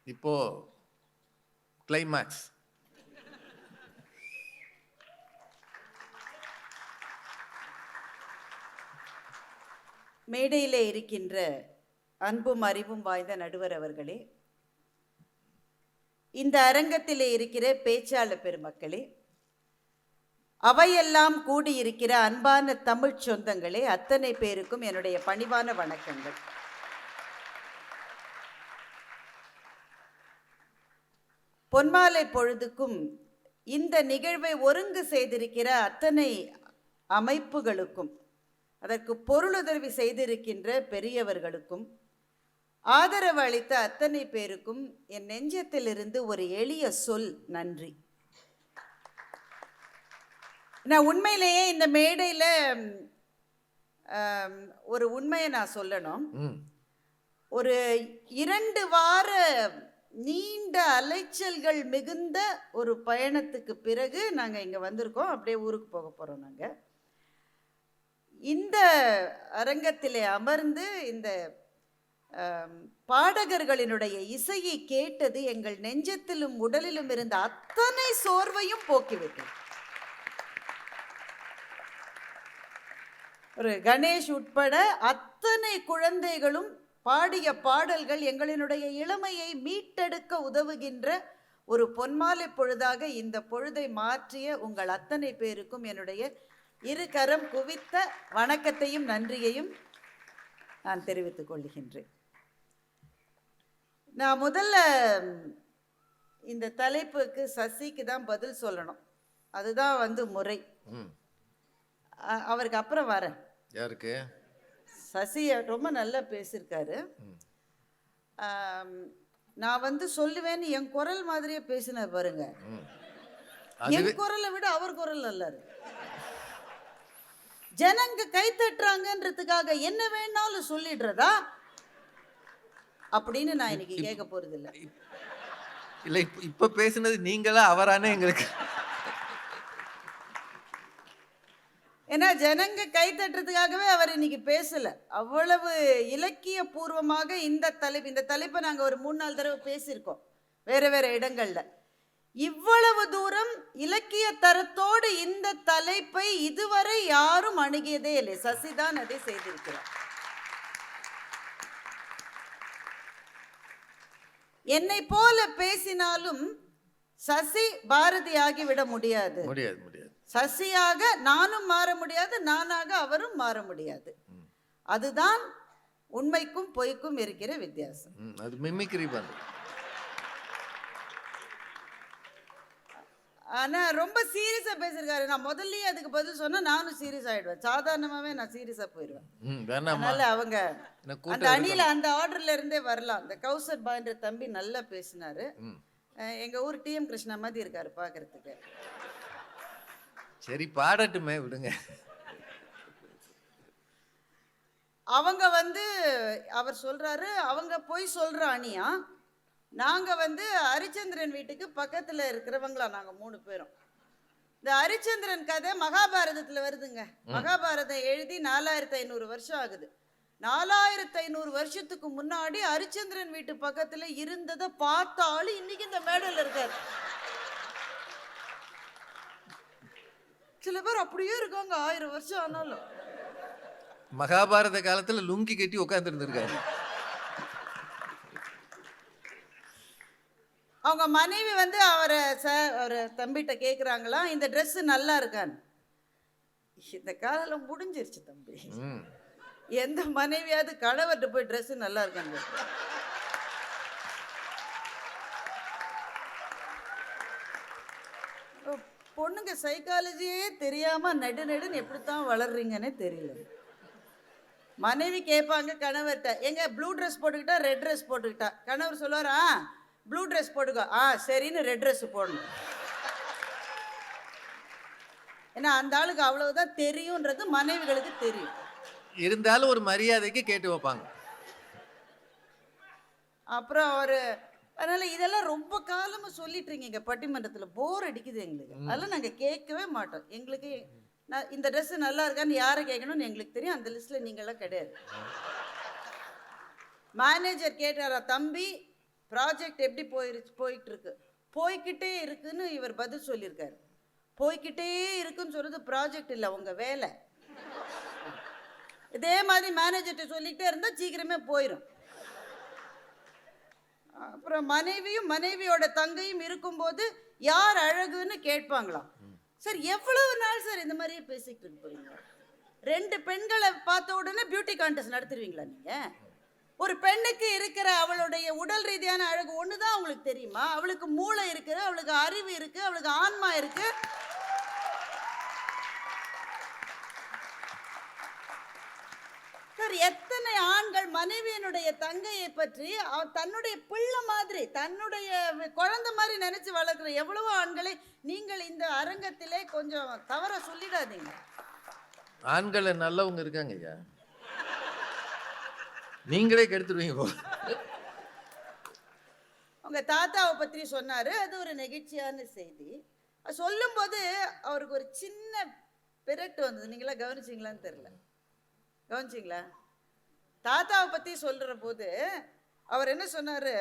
இப்போ கிளைமேக்ஸ். மேடையிலே இருக்கின்ற அன்பும் அறிவும் வாய்ந்த நடுவர் அவர்களே, இந்த அரங்கத்திலே இருக்கிற பேச்சாளர் பெருமக்களே, அவையெல்லாம் கூடியிருக்கிற அன்பான தமிழ் சொந்தங்களே, அத்தனை பேருக்கும் என்னுடைய பணிவான வணக்கங்கள். பொன்மாலை பொழுதுக்கும் இந்த நிகழ்வை ஒருங்கு செய்திருக்கிற அத்தனை அமைப்புகளுக்கும், அதற்கு பொருளுதவி செய்திருக்கின்ற பெரியவர்களுக்கும், ஆதரவு அளித்த அத்தனை பேருக்கும் என் நெஞ்சத்திலிருந்து ஒரு எளிய சொல் நன்றி. நான் உண்மையிலேயே இந்த மேடையில் ஒரு உண்மையை நான் சொல்லணும். ஒரு 2 வார நீண்ட அலைச்சல்கள் மிகுந்த ஒரு பயணத்துக்கு பிறகு நாங்கள் இங்கே வந்திருக்கோம். அப்படியே ஊருக்கு போக போகிறோம். நாங்கள் இந்த அரங்கத்திலே அமர்ந்து இந்த பாடகர்களினுடைய இசையை கேட்டது எங்கள் நெஞ்சத்திலும் உடலிலும் இருந்த அத்தனை சோர்வையும் போக்கிவிட்டது. ஒரு கணேஷ் உட்பட அத்தனை குழந்தைகளும் பாடிய பாடல்கள் எங்களினுடைய இளமையை மீட்டெடுக்க உதவுகின்ற ஒரு பொன்மாலை பொழுதாக இந்த பொழுதை மாற்றிய உங்கள் அத்தனை பேருக்கும் என்னுடைய 2 கரம் குவித்த வணக்கத்தையும் நன்றியையும் நான் தெரிவித்துக் கொள்கின்றேன். நான் முதல்ல இந்த தலைப்புக்கு சசிக்கு தான் பதில் சொல்லணும். அதுதான் முறை. அவருக்கு அப்புறம் வரேன். யாருக்கு? சசி ரொம்ப நல்லா பேசியிருக்காரு. நான் சொல்லுவேன்னு என் குரல் மாதிரியே பேசின பாருங்க. என் குரலை விட அவர் குரல் நல்லா இருக்கு. ஜனங்க கை தட்டுறாங்கன்றதுக்காக என்ன வேணாலும் சொல்லிடுறதா அப்படின்னு நான் இன்னைக்கு கேட்க போறது இல்லை. இல்ல, இப்ப பேசுனது நீங்களா அவரானே எங்களுக்கு. ஏன்னா ஜனங்க கை தட்டுறதுக்காகவே அவர் இன்னைக்கு பேசல. அவ்வளவு இலக்கிய பூர்வமாக இந்த தலைப்பை நாங்கள் ஒரு 3-4 தடவை பேசியிருக்கோம் வேற வேற இடங்கள்ல. இவ்வளவு தூரம் இலக்கிய தரத்தோடு இந்த தலைப்பை இதுவரை யாரும் அணுகியதே இல்லை. சசிதான் அதை செய்திருக்கிறார். என்னை போல பேசினாலும் சசி பாரதி ஆகிவிட முடியாது. சசியாக நானும் மாற முடியாது, நானாக அவரும் மாற முடியாது. அதுதான் உண்மைக்கும் பொய்க்கும் இருக்கிற வித்தியாசம். அது மிமிக்ரி பண்ணு. ஆனா ரொம்ப சீரியஸா பேசிருக்காரு. நான் முதல்லயே அதுக்கு பதில் சொன்னா நானும் சீரியஸ் ஆயிடுவேன். சாதாரணமாவே நான் சீரியஸா போயிடுவேன். அதனால அவங்க அந்த அணியில அந்த ஆர்டர்ல இருந்தே வரலாம். இந்த கௌசர் பான்ற தம்பி நல்லா பேசினாரு. எங்க ஊர் டிஎம் கிருஷ்ணா மாதிரி இருக்காரு பாக்குறதுக்கு. சரி, பாடட்டுமே, விடுங்க. அவங்க அவர் சொல்றாரு, அவங்க போய் சொல்ற அணியா, நாங்க ஹரிச்சந்திரன் வீட்டுக்கு பக்கத்துல இருக்கிறவங்களா நாங்க 3 பேரும். இந்த ஹரிச்சந்திரன் கதை மகாபாரதத்துல வருதுங்க. மகாபாரதம் எழுதி 4500 வருஷம் ஆகுது. 4500 வருஷத்துக்கு முன்னாடி ஹரிச்சந்திரன் வீட்டு பக்கத்துல இருந்ததை பார்த்த ஆளு இன்னைக்கு இந்த மேடையில் இருக்காரு. சில பேர் அப்படியே இருக்காங்க 1000 வருஷம் ஆனாலும். மகாபாரத காலத்துல லுங்கி கட்டி உட்கார்ந்து இருந்திருக்காரு. அவங்க மனைவி அவரை தம்பிகிட்ட கேட்குறாங்களாம், இந்த ட்ரெஸ் நல்லா இருக்கான்னு. இந்த காலம் முடிஞ்சிருச்சு தம்பி. எந்த மனைவியாவது கணவர்கிட்ட போய் ட்ரெஸ் நல்லா இருக்கான்னு. பொண்ணுங்க சைக்காலஜியே தெரியாம நெடுன்னு எப்படித்தான் வளர்றீங்கன்னே தெரியல. மனைவி கேட்பாங்க கணவர்கிட்ட, எங்க ப்ளூ ட்ரெஸ் போட்டுக்கிட்டா ரெட் ட்ரெஸ் போட்டுக்கிட்டா? கணவர் சொல்லுவாரா, ப்ளூ ட்ரெஸ் போட்டுக்கோ. சரின்னு ரெட் ட்ரெஸ் போடணும். ஏன்னா அந்த ஆளுக்கு அவ்வளவுதான் தெரியும்ன்றது மனைவிகளுக்கு தெரியும். இருந்தாலும் ஒரு மரியாதைக்கு கேட்டு வைப்பாங்க. அப்புறம் அதனால இதெல்லாம் ரொம்ப காலமா சொல்லிட்டு இருக்கீங்க பட்டிமன்றத்தில். போர் அடிக்குது எங்களுக்கு. அதெல்லாம் நாங்கள் கேட்கவே மாட்டோம். எங்களுக்கு இந்த ட்ரெஸ் நல்லா இருக்கான்னு யாரை கேட்கணும்னு எங்களுக்கு தெரியும். அந்த லிஸ்ட்ல நீங்களாம் கிடையாது. மேனேஜர் கேட்டாரா, தம்பி ப்ராஜெக்ட் எப்படி போயிட்டு இருக்கு? போய்க்கிட்டே இருக்குன்னு இவர் பதில் சொல்லியிருக்காரு. போய்க்கிட்டே இருக்குன்னு சொல்றது ப்ராஜெக்ட் இல்லை, உங்க வேலை. இதே மாதிரி மேனேஜர்கிட்ட சொல்லிக்கிட்டே இருந்தால் சீக்கிரமே போயிடும். அப்புறம் மனைவியும் மனைவியோட தங்கையும் இருக்கும்போது யார் அழகுன்னு கேட்பாங்களாம். சார் எவ்வளவு நாள் சார் இந்த மாதிரியே பேசிக்கிட்டு இருக்க போறீங்க? 2 பெண்களை பார்த்த உடனே பியூட்டி கான்டெஸ்ட் நடத்துருவீங்களா நீங்க? ஒரு பெண்ணுக்கு இருக்கிற அவளுடைய உடல் ரீதியான அழகு ஒண்ணுதான் உங்களுக்கு தெரியுமா? அவளுக்கு மூளை இருக்கு, அவளுக்கு அறிவு இருக்கு, அவளுக்கு ஆன்மா இருக்கு. சார் எத்தனை ஆண்கள் மனைவியினுடைய தங்கையை பற்றி தன்னுடைய பிள்ளை மாதிரி, தன்னுடைய குழந்தை மாதிரி நினைச்சு வளர்க்குற எவ்வளவோ ஆண்களை நீங்கள் இந்த அரங்கத்திலே கொஞ்சம் தவற சொல்லிடாதீங்க. ஆண்கள் நல்லவங்க இருக்காங்க ஐயா, நீங்களே கெடுத்துருவீங்க போல. உங்க தாத்தாவை பற்றி சொன்னாரு, அது ஒரு நெகிழ்ச்சியான செய்தி. சொல்லும்போது அவருக்கு ஒரு சின்ன பிறட்டு வந்தது. நீங்களா கவனிச்சிங்களான்னு தெரியல, கவனிச்சிங்களா? தாத்தாவை பற்றி சொல்கிற போது அவர் என்ன சொன்னார்?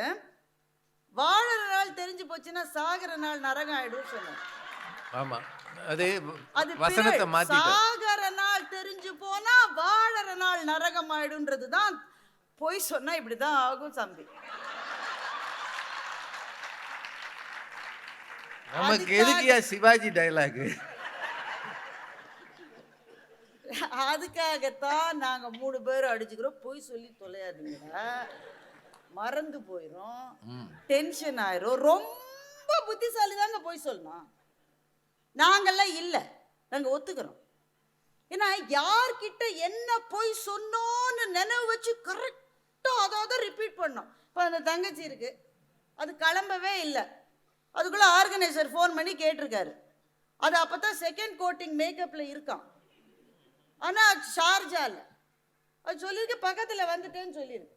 வாழற நாள் தெரிஞ்சு போச்சுன்னா சாகிற நாள் நரகம் ஆயிடும் சொன்னார். ஆமா, அது வசனத்தை மாத்தி, சாகிற நாள் தெரிஞ்சு போனா வாழற நாள் நரகம் ஆயிடும்ன்றது தான். போய் சொன்னா இப்படிதான் ஆகும் தம்பி. நமக்கு எதுக்கியா சிவாஜி டைலாக்? அதுக்காகத்தான் நாங்க 3 பேரும் அடிச்சுக்கிறோம். போய் சொல்லி தொலையாதீங்களா, மறந்து போயிரும், டென்ஷன் ஆயிரும். ரொம்ப புத்திசாலி தாங்க போய் சொல்லணும். நாங்கெல்லாம் இல்லை, நாங்க ஒத்துக்கிறோம். ஏன்னா யார்கிட்ட என்ன போய் சொன்னோன்னு நினைவு வச்சு கரெக்டா அதாவது ரிப்பீட் பண்ணோம். இப்போ அந்த தங்கச்சி இருக்கு, அது கிளம்பவே இல்லை. அதுக்குள்ள ஆர்கனைசர் ஃபோன் பண்ணி கேட்டிருக்காரு. அது அப்பதான் செகண்ட் கோட்டிங் மேக்கப்ல இருக்கான். ஆனா ஷார்ஜால அது சொல்லியிருக்கு, பக்கத்துல வந்துட்டேன்னு சொல்லியிருக்கு.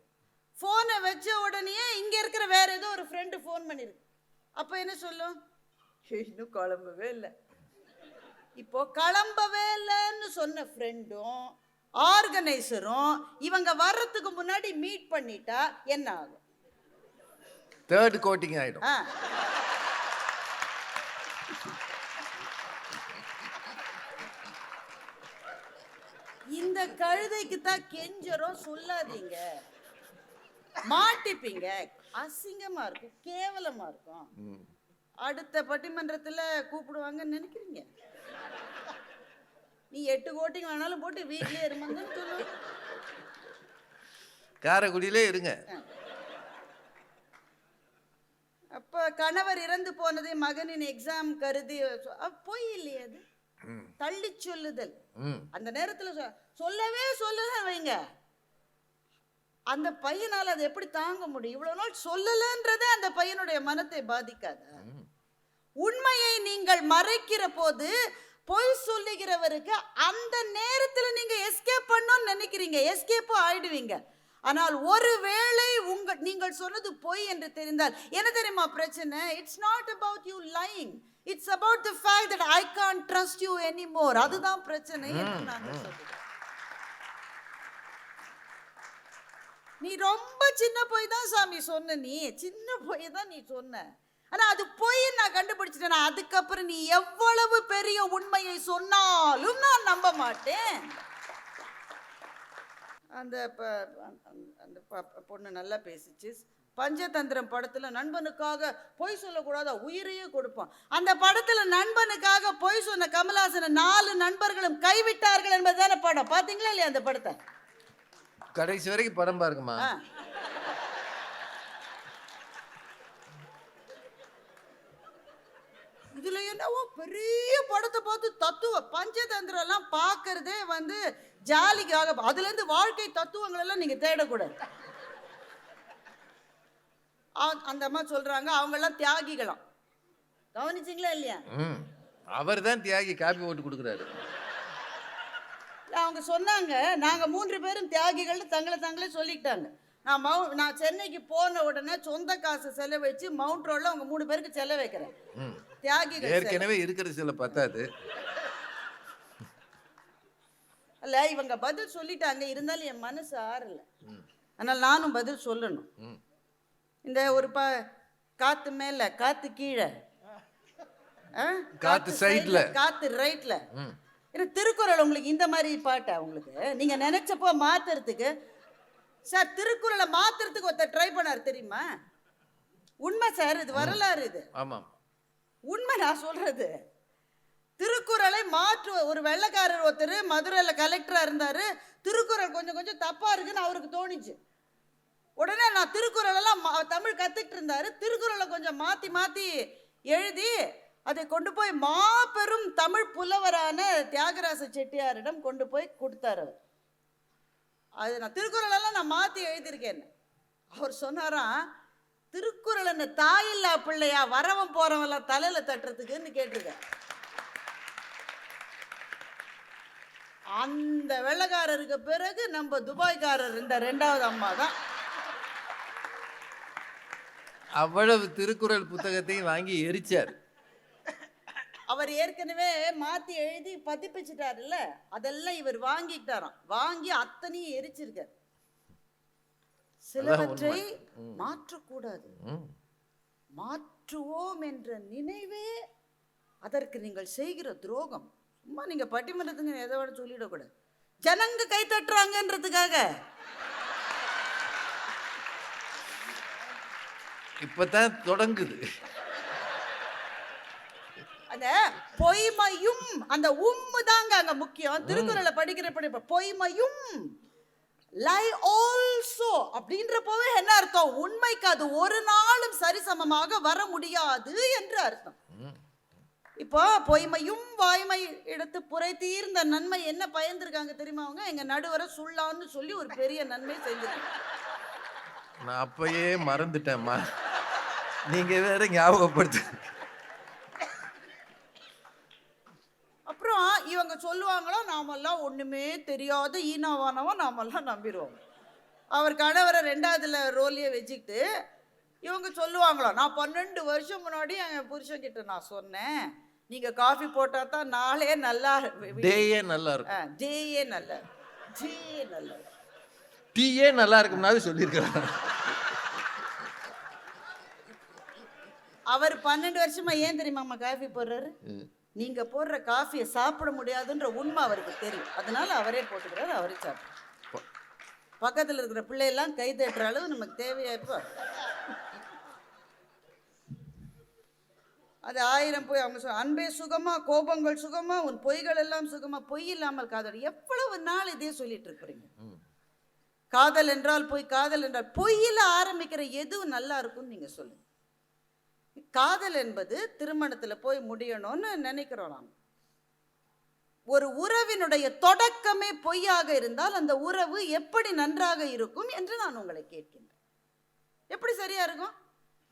ஃபோனை வச்ச உடனே இங்க இருக்கிற வேற ஏதோ ஒரு ஃப்ரெண்டு ஃபோன் பண்ணிருக்கு. அப்ப என்ன சொல்லும்? இன்னும் கிளம்பவே இல்லை. இப்போ கிளம்பவே இல்லைன்னு சொன்ன ஃப்ரெண்டும் ஆர்கனைசரும் இவங்க வர்றதுக்கு முன்னாடி மீட் பண்ணிட்டா என்ன ஆகும்? தேர்ட் கோட்டிங் ஆயிடும். இந்த கழுதைக்கு தான் கெஞ்சரும், சொல்லாதீங்க, மாட்டிப்பீங்க, அசிங்கமா இருக்கும், கேவலமா இருக்கும். அடுத்த பட்டிமன்றத்துல கூப்பிடுவாங்கன்னு நினைக்கிறீங்க? நீ 8 கோட்டிங் வேணாலும் போட்டு வீட்லயே இருமான்னு சொல்லு, காரைக்குடியிலே இருங்க. அப்ப கணவர் இறந்து போனதை மகனின் எக்ஸாம் கருதி போய் இல்லையே, அது தள்ளி சொல்லுதல். அந்த நேரத்துல சொல்லல வைங்க, அந்த பையனால அதை எப்படி தாங்க முடியும்? இவ்வளவு நாள் சொல்லலன்றதே அந்த பையனுடைய மனத்தை பாதிக்காத? உண்மையை நீங்கள் மறைக்கிற போது பொய் சொல்லுகிறவருக்கு அந்த நேரத்துல நீங்க எஸ்கேப் பண்ணணும்னு நினைக்கிறீங்க, எஸ்கேப்பும் ஆயிடுவீங்க. ஆனால் ஒருவேளை நீங்கள் சொன்னது பொய் என்று தெரிந்தால் என்ன தெரியுமா பிரச்சனை? It's not about you lying, it's about the fact that I can't trust you anymore. அதுதான் பிரச்சனை என்று நான் சொல்றேன். நீ ரொம்ப சின்ன பொய் தான் சாமி சொன்ன, நீ சின்ன பொய் தான் நீ சொன்ன. ஆனா அது பொய் நான் கண்டுபிடிச்சிட்டேன். அதுக்கப்புறம் நீ எவ்வளவு பெரிய உண்மையை சொன்னாலும் நான் நம்ப மாட்டேன். அந்த பொண்ணு நல்லா பேசிச்சு. பஞ்சதந்திரம் படத்துல நண்பனுக்காக பொய் சொல்லக்கூடாத, உயிரையே கொடுப்பான். அந்த படத்துல நண்பனுக்காக பொய் சொன்ன கமலஹாசனை 4 நண்பர்களும் கைவிட்டார்கள் என்பதுதான படம். பாத்தீங்களா இல்லையா அந்த படத்தை? கடைசி வரைக்கும் படம் பாருங்கம்மா. இதுல என்னவோ பெரிய படத்தை பார்த்து தத்துவ பஞ்சதந்திரம் எல்லாம் பாக்குறதே ஜாலிக்காக. அதுல இருந்து வாழ்க்கை தத்துவங்கள் எல்லாம் நீங்க தேடக்கூடாது. அந்த அம்மா சொல்றாங்க அவங்க எல்லாம் தியாகிகளாம். கவனிச்சிங்களா இல்லையா? அவர் தான் தியாகி, காப்பி போட்டு கொடுக்குறாரு. அவங்க சொன்னாங்க நாங்க 3 பேரும் தியாகிகள்னு தங்களே சொல்லிக்கிட்டாங்க. நான் சென்னைக்கு போன உடனே சொந்த காசு செலவழிச்சு மவுண்ட் ரோட்ல அவங்க 3 பேருக்கு செலவு வைக்கிறேன். தியாகிகள் ஏற்கனவே இருக்கிற சில பத்தாது அல்ல. இவங்க பதில் சொல்லிட்டாங்க, இருந்தாலும் என் மனசு ஆறல. ஆனால் நானும் பதில் சொல்லணும். இந்த ஒரு காத்து மேல காத்து கீழே, காத்து சைட்ல, காத்து ரைட்ல. திருக்குறள் உங்களுக்கு இந்த மாதிரி பாட்டா? உங்களுக்கு நீங்க நினைச்சப்போ மாத்துறதுக்கு சார், திருக்குறளை மாத்துறதுக்கு ஒருத்தர் ட்ரை பண்ணாரு தெரியுமா? உண்மை சார், இது வரலாறு, இது ஆமாம் உண்மை. நான் சொல்றது திருக்குறளை மாற்று ஒரு வெள்ளைக்காரர் ஒருத்தர் மதுரையில கலெக்டரா இருந்தாரு. திருக்குறள் கொஞ்சம் கொஞ்சம் தப்பா இருக்குன்னு அவருக்கு தோணிச்சு. உடனே நான் திருக்குறள் எல்லாம் தமிழ் கத்துக்கிட்டு இருந்தாரு. திருக்குறளை கொஞ்சம் மாத்தி மாத்தி எழுதி அதை கொண்டு போய் மாபெரும் தமிழ் புலவரான தியாகராச செட்டியாரிடம் கொண்டு போய் கொடுத்தாரு. அது நான் திருக்குறள் எல்லாம் நான் மாத்தி எழுதியிருக்கேன். அவர் சொன்னாராம், திருக்குறள் என்ன தாயில்லா பிள்ளையா வரவன் போறவன் தலையில தட்டுறதுக்குன்னு கேட்டிருக்கேன். அந்த வெள்ளைக்காரருக்கு பிறகு நம்ம துபாய்க்காரர் இந்த 2வது அம்மா தான். அவ்வளவு திருக்குறள் புத்தகத்தையும் வாங்கி எரிச்சார். அவர் ஏற்கனவே மாத்தி எழுதி பதிப்பிச்சுட்டாருல்ல, அதெல்லாம் இவர் வாங்கிட்டாராம். வாங்கி அத்தனையும் எரிச்சிருக்கார். சிலவற்றை மாற்றக்கூடாது. மாற்றுவோம் என்ற நினைவே அதற்கு நீங்கள் செய்கிற துரோகம். சும்மா நீங்க பட்டிமன்றத்துக்கு எதை விட சொல்லிடக்கூடாது. ஜனங்க கை தட்டுறாங்கன்றதுக்காக இப்பதான் தொடங்குது. அந்த பொய்மையும் அந்த தாங்க அங்க முக்கியம். திருக்குறளை படிக்கிற பொய்மையும் லை ஆல்சோ அப்படின்றப்பவே என்ன அர்த்தம்? உண்மைக்கு அது ஒரு நாளும் சரிசமமாக வர முடியாது என்று அர்த்தம். இப்போ பொய்மையும் வாய்மை எடுத்து புரை தீர்ந்த நன்மை என்ன பயந்திருக்காங்க தெரியுமா? அவங்க எங்க நடுவரை சுள்ளான்னு சொல்லி ஒரு பெரிய நன்மை செஞ்சிருக்காங்க. நான் அப்பயே மறந்துட்டேன்மா, நீங்க வேற ஞாபகப்படுத்து. அப்புறம் இவங்க சொல்லுவாங்களோ நாமெல்லாம் ஒண்ணுமே தெரியாத ஈனாவானவா நாமெல்லாம் நம்பிடுவோம். அவர் கணவரை 2வதுல ரோலியே வச்சுக்கிட்டு இவங்க சொல்லுவாங்களோ, நான் 12 வருஷம் முன்னாடி என் புருஷன்கிட்ட நான் சொன்னேன், நீங்க காஃபி போட்டா தான் நாளே நல்லா, டேயே நல்லா இருக்கும், டேயே நல்லா, டே நல்லா, டீயே நல்லா இருக்கும்னாவது சொல்லியிருக்கிறாங்க. அவர் 12 வருஷமா ஏன் தெரியுமா காஃபி போடுறாரு? நீங்க போடுற காஃபியை சாப்பிட முடியாதுன்ற உண்மை அவருக்கு தெரியும். அதனால அவரே போட்டுக்கிறாரு, அவரே சாப்பிடு. பக்கத்தில் இருக்கிற பிள்ளையெல்லாம் கை தட்டுற அளவு நமக்கு தேவையா? இப்போ அது 1000 போய் அவங்க சொல்ல, அன்பே சுகமா, கோபங்கள் சுகமா, உன் பொய்கள் எல்லாம் சுகமா, பொய் இல்லாமல் காதல். எவ்வளவு நாள் இதே சொல்லிட்டு இருக்கிறீங்க? காதல் என்றால் பொய், காதல் என்றால் பொய்யில ஆரம்பிக்கிற எது நல்லா இருக்கும்னு நீங்க சொல்லுங்க. காதல் என்பது திருமணத்தில் போய் முடியணும்னு நினைக்கிறோம் நாம். ஒரு உறவினுடைய தொடக்கமே பொய்யாக இருந்தால் அந்த உறவு எப்படி நன்றாக இருக்கும் என்று நான் உங்களை கேட்கின்றேன். எப்படி சரியா இருக்கும்?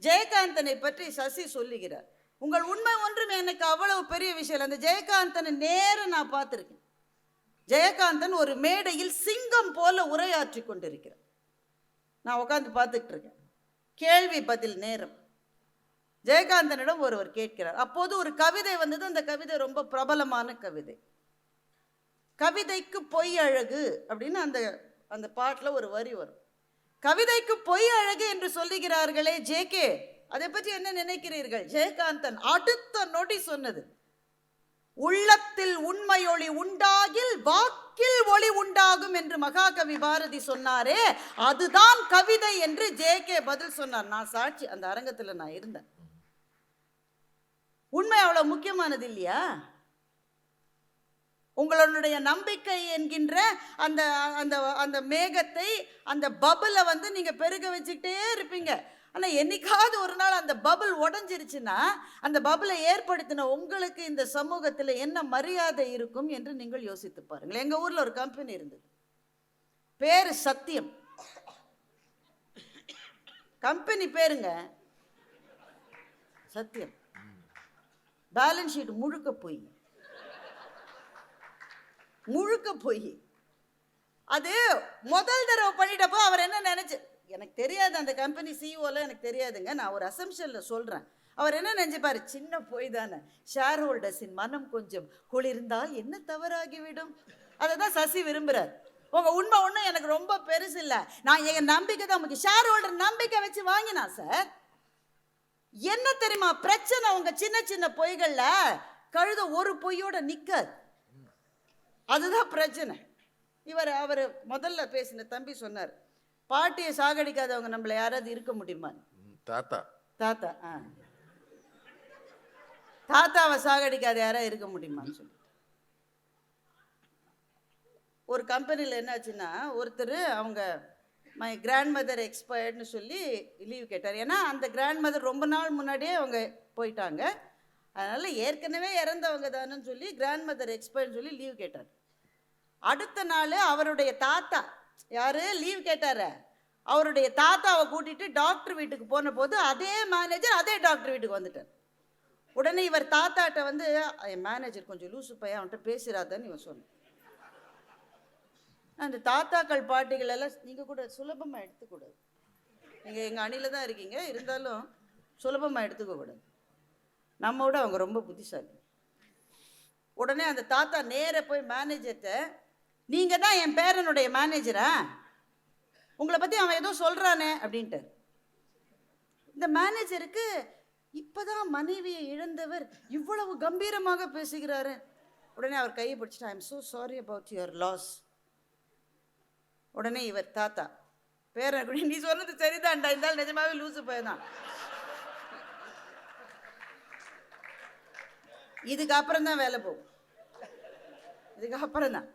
ஜெயகாந்தனை பற்றி சசி சொல்லுகிறார். உங்கள் உண்மை ஒன்றும் எனக்கு அவ்வளவு பெரிய விஷயம். அந்த ஜெயகாந்தனை நேரம் நான் பார்த்துருக்கேன். ஜெயகாந்தன் ஒரு மேடையில் சிங்கம் போல உரையாற்றி கொண்டிருக்கிறார். நான் உட்காந்து பார்த்துக்கிட்டு இருக்கேன். கேள்வி பதில் நேரம். ஜெயகாந்தனிடம் ஒருவர் கேட்கிறார். அப்போது ஒரு கவிதை வந்தது. அந்த கவிதை ரொம்ப பிரபலமான கவிதை. கவிதைக்கு பொய் அழகு அப்படின்னு அந்த அந்த பாட்டில் ஒரு வரி வரும். கவிதைக்கு பொய் அழகு என்று சொல்லுகிறார்களே ஜேகே, அதை பற்றி என்ன நினைக்கிறீர்கள்? ஜெயகாந்தன் அடுத்த நொடி சொன்னது, உள்ளத்தில் உண்மையொளி உண்டாகில் வாக்கில் ஒளி உண்டாகும் என்று மகாகவி பாரதி சொன்னாரே, அதுதான் கவிதை என்று ஜேகே பதில் சொன்னார். நான் சாட்சி, அந்த அரங்கத்தில் நான் இருந்தேன். உண்மை அவ்வளவு முக்கியமானது இல்லையா? உங்களுடைய நம்பிக்கை என்கின்ற அந்த அந்த அந்த மேகத்தை, அந்த பபிளை நீங்க பெருக வச்சுக்கிட்டே இருப்பீங்க. ஆனா என்னைக்காவது ஒரு நாள் அந்த பபிள் உடஞ்சிருச்சுன்னா அந்த பபிளை ஏற்படுத்தின உங்களுக்கு இந்த சமூகத்தில் என்ன மரியாதை இருக்கும் என்று நீங்கள் யோசித்து பாருங்கள். எங்க ஊர்ல ஒரு கம்பெனி இருந்தது, பேரு சத்தியம். கம்பெனி பேருங்க சத்தியம். பேலன்ஸ் ஷீட் முழுக்க போய் அது முதல் தடவை பண்ணிட்டப்போ அவர் என்ன நினைச்சு, எனக்கு தெரியாது, அந்த கம்பெனி சிஇஓல எனக்கு தெரியாதுங்க, நான் ஒரு அசம்ஷன்ல சொல்றேன். அவர் என்ன நினைச்சுப்பாரு, சின்ன போய் தானே, ஷேர் ஹோல்டர்ஸின் மனம் கொஞ்சம் குளிர்ந்தால் என்ன தவறாகிவிடும். அதை தான் சசி விரும்புறார். உங்க உண்மை ஒன்றும் எனக்கு ரொம்ப பெருசு இல்லை. நான் என் நம்பிக்கை தான் முக்கியம். ஷேர் ஹோல்டர் நம்பிக்கை வச்சு வாங்கினா சார். என்ன தெரியுமா பிரச்சனை? உங்க சின்ன சின்ன பொய்கள்ல கழுத ஒரு பொய்யோட நிக்காது. அதுதான் பிரச்சனை. அவர் முதல்ல பேசின தம்பி சொன்னார், பாட்டியை சாகடிக்காதவங்க நம்மள யாராவது இருக்க முடியுமா? தாத்தா தாத்தா தாத்தாவை சாகடிக்காத யாராவது இருக்க முடியுமான்னு சொல்லி. ஒரு கம்பெனியில் என்னாச்சுன்னா, ஒருத்தர் அவங்க மை கிராண்ட் மதர் எக்ஸ்பயர்ட்னு சொல்லி லீவ் கேட்டார். ஏன்னா அந்த கிராண்ட் மதர் ரொம்ப நாள் முன்னாடியே அவங்க போயிட்டாங்க. அதனால் ஏற்கனவே இறந்தவங்க தானேன்னு சொல்லி கிராண்ட் மதர் எக்ஸ்பயர்ட்னு சொல்லி லீவ் கேட்டார். அடுத்த நாள் அவருடைய தாத்தா யார் லீவ் கேட்டார், அவருடைய தாத்தாவை கூட்டிகிட்டு டாக்டர் வீட்டுக்கு போன போது அதே மேனேஜர் அதே டாக்டர் வீட்டுக்கு வந்துட்டார். உடனே இவர் தாத்தாட்ட வந்து, என் மேனேஜர் கொஞ்சம் லூசு பையன், அவன்கிட்ட பேசுகிறாதான்னு இவன் சொன்னான். அந்த தாத்தாக்கள் பாட்டிகள் எல்லாம் நீங்கள் கூட சுலபமாக எடுத்துக்கூடாது. நீங்கள் எங்கள் அணியில் தான் இருக்கீங்க, இருந்தாலும் சுலபமாக எடுத்துக்கக்கூடாது. நம்மோட அவங்க ரொம்ப புத்திசாலி. உடனே அந்த தாத்தா நேர போய் மேனேஜர்கிட்ட, நீங்கள் தான் என் பேரனுடைய மேனேஜரா, உங்களை பற்றி அவன் ஏதோ சொல்கிறானே அப்படின்ட்டு. இந்த மேனேஜருக்கு இப்போதான் மனைவியை இழந்தவர் இவ்வளவு கம்பீரமாக பேசுகிறாரு. உடனே அவர் கையை பிடிச்சிட்டு, I am so sorry about your loss. உடனே இவர் தாத்தா பேரன், நீ சொன்னது சரிதான்டா, இருந்தாலும் நிஜமாவே லூசு பையன். இதுக்கு அப்புறம் தான் வேலை போகும். இதுக்கு அப்புறம் தான்